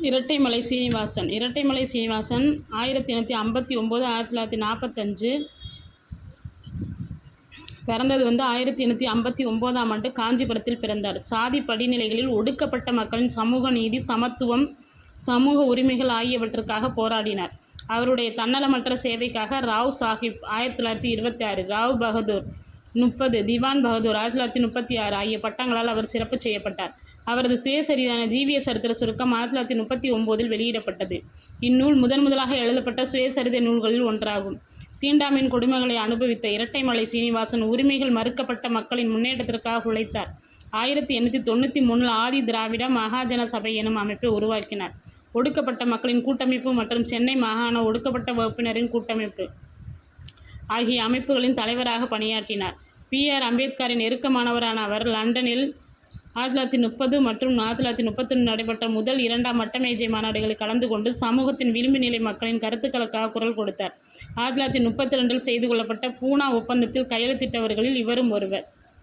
இரட்டைமலை சீனிவாசன் 1859 1945 பிறந்தது 1859ஆம் ஆண்டு காஞ்சிபுரத்தில் பிறந்தார். சாதி படிநிலைகளில் ஒடுக்கப்பட்ட மக்களின் சமூக நீதி, சமத்துவம், சமூக உரிமைகள் ஆகியவற்றுக்காக போராடினார். அவருடைய தன்னலமற்ற சேவைக்காக ராவ் சாஹிப் 1926, ராவ் பகதூர் 30, திவான் பகதூர் 1936 ஆகிய பட்டங்களால் அவர் சிறப்பு செய்யப்பட்டார். அவரது சுயசரிதான ஜீவிய சரித்திர சுருக்கம் 1939 வெளியிடப்பட்டது. இந்நூல் முதலாக எழுதப்பட்ட சுயசரிதை நூல்களில் ஒன்றாகும். தீண்டாமையின் கொடுமைகளை அனுபவித்த இரட்டைமலை சீனிவாசன் உரிமைகள் மறுக்கப்பட்ட மக்களின் முன்னேற்றத்திற்காக உழைத்தார். 1893 ஆதி திராவிட மகாஜன சபை எனும் அமைப்பை உருவாக்கினார். ஒடுக்கப்பட்ட மக்களின் கூட்டமைப்பு மற்றும் சென்னை மாகாண ஒடுக்கப்பட்ட வகுப்பினரின் கூட்டமைப்பு ஆகிய அமைப்புகளின் தலைவராக பணியாற்றினார். பி.ஆர். அம்பேத்கரின் நெருக்கமானவரான அவர் லண்டனில் 1930 மற்றும் 1931 நடைபெற்ற முதல், 2ஆம் வட்டமேஜை மாநாடுகளில் கலந்து கொண்டு சமூகத்தின் விளிம்பு நிலை மக்களின் கருத்துக்களுக்காக குரல் கொடுத்தார். 1932 செய்து கொள்ளப்பட்ட பூனா ஒப்பந்தத்தில் கையெழுத்திட்டவர்களில் இவரும் ஒருவர்.